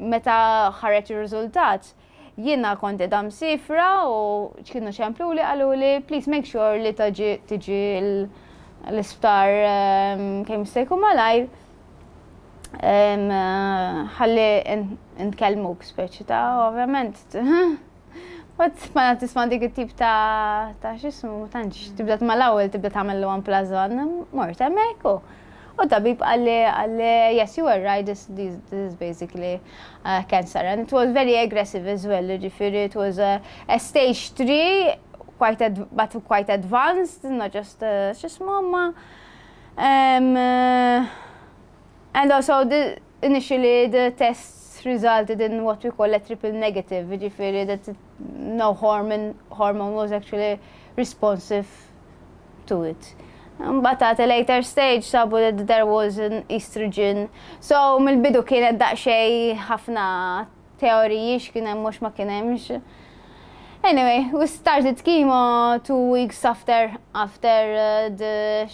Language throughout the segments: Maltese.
meta ħareġ ir-riżultat, jiena kont edha msifra u kienu ċemplu li qalu li please make sure li tiġi l-isptar kemm jista' jkun malajr ħalli nkellmuk speċi ta' ovvjament. Ma tisma' dik it-tip ta' x'ismu tantx tibda mal-ewwel tibda tagħmel one+1 mort hemmhekk u tabib għalli yes you were right this is basically cancer and it was very aggressive as well, ġifieri it was a stage 3 but quite advanced, not just x'ismu and also initially the tests resulted in what we call a triple negative, ġifieri that no hormone was actually responsive to it. But at a later stage sabu that there was an estrogen. So mill-bidu kienet daqsxejn ħafna teoriji x'kien hemm mhux ma kien hemmx. Anyway, we started chemo 2 weeks after the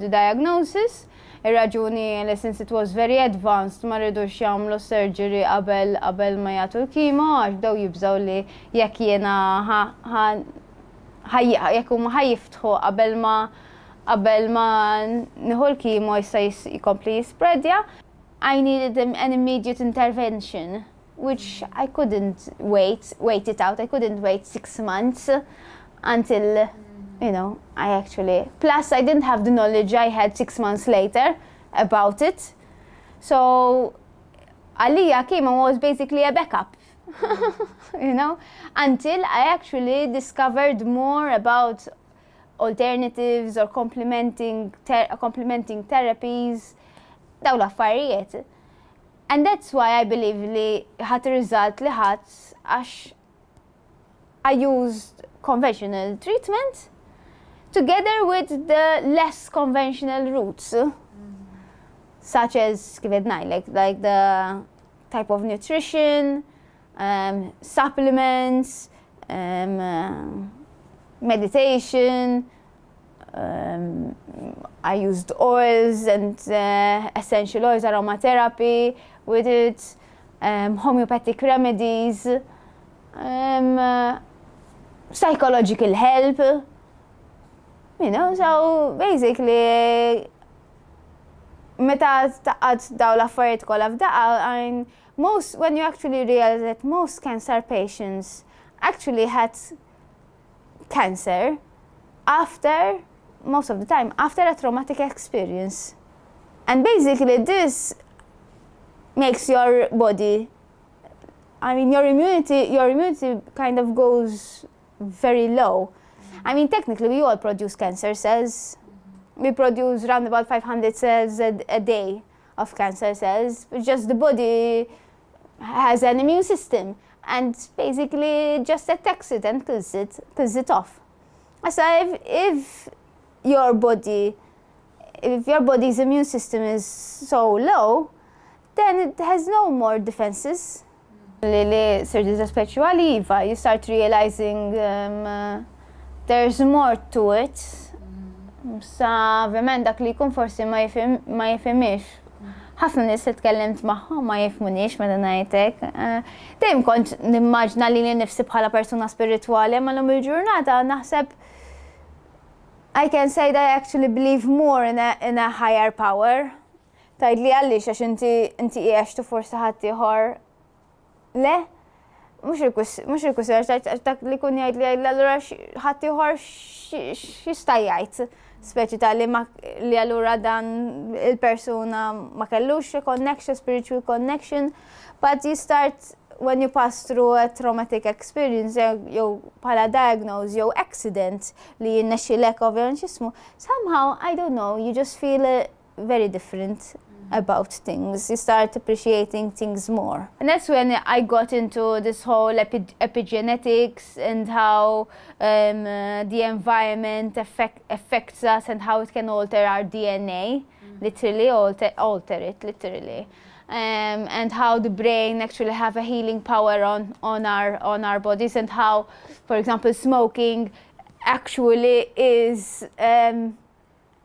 diagnosis. Ir-raġuni li since it was very advanced ma rridux jagħmlu surgery qabel ma jagħtu l-chemo għax bdew jibżgħu li jekk jiena jekk huma ħajjiftħu qabel ma nieħu l-chemo jista' jkompli jispredja. I needed an immediate intervention, which I couldn't wait it out. I couldn't wait 6 months until I actually... Plus, I didn't have the knowledge I had 6 months later about it. So, Aliyah chemo was basically a backup, until I actually discovered more about alternatives or complementing therapies, daw l-affarijiet. And that's why I believe li ħat result li ħat għax I used conventional treatment together with the less conventional routes, such as like the type of nutrition, supplements, meditation. I used oils and essential oils, aromatherapy with it, homeopathic remedies, psychological help. So basically, meta taqgħod daw l-affarijiet kollha f'daqqa, when you actually realize that most cancer patients actually had cancer most of the time after a traumatic experience. And basically this makes your body, your immunity kind of goes very low. Technically, we all produce cancer cells. We produce around about 500 cells a day of cancer cells. But just the body has an immune system and basically just attacks it and kills it off. So if your body's immune system is so low, then it has no more defenses. Li sirdi speċjali iva, you start realizing there's more to it. Sa ovvjament dak li jkun forsi ma jifhimix. Ħafna nies li tkellimt magħhom ma jifhmunix meta ngħidlek. Dejjem kont nimmaġna li nnifsi bħala persuna spiritwali, ma lum il-ġurnata naħseb I can say that I actually believe more in a higher power. Tgħidli għaliex għax inti qiegħed forsi ħadd ieħor le? Mhux il-kwistjoni dak li kun jgħidli allura ħadd ieħor x'jista' jgħid. Speċi ta' li allura dan il-persuna ma kellux connection, spiritual connection, but you start when you pass through a traumatic experience, jew bħala diagnose, jew accident li jinnexxilek ovvjament somehow, I don't know, you just feel very different about things. You start appreciating things more. And that's when I got into this whole epigenetics and how the environment affects us and how it can alter our DNA, literally alter it, literally. And how the brain actually have a healing power on our bodies, and how, for example, smoking actually is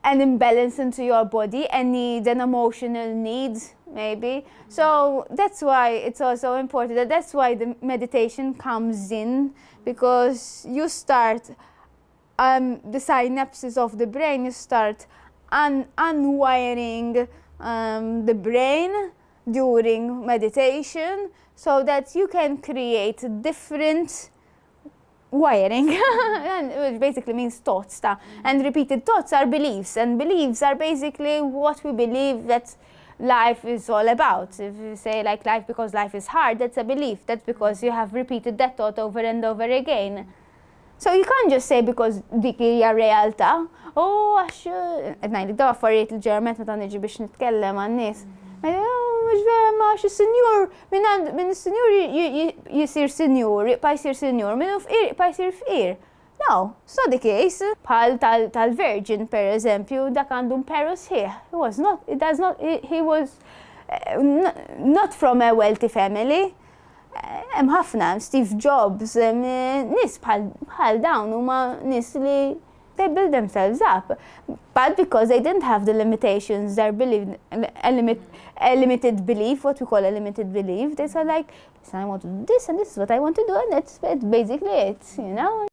an imbalance into your body and need an emotional need, maybe. So that's why it's also important. That's why the meditation comes in, because you start the synapses of the brain, you start unwiring the brain during meditation, so that you can create different wiring, which basically means thoughts. And repeated thoughts are beliefs, and beliefs are basically what we believe that life is all about. If you say like life because life is hard, that's a belief. That's because you have repeated that thought over and over again. So you can't just say because dik hija realtà, għax ngħidlek dawn affarijiet il-ġermet meta niġi biex nitkellem għan-nies. Mhux vera ma sinjur minn is-sinjur jisir sinjur, jibqa' jsir sinjur, minn fqir jibqa' jsir fqir. No, it's not the case. Bħal tal-Virgin, per eżempju, dak għandu imperu sħiħ. He was not from a wealthy family. Hemm ħafna, Steve Jobs, nies bħal dawn huma nies li they build themselves up, but because they didn't have the limitations, their belief, a limited belief, what we call a limited belief, they said like, I want to do this and this is what I want to do, and that's basically it, you know.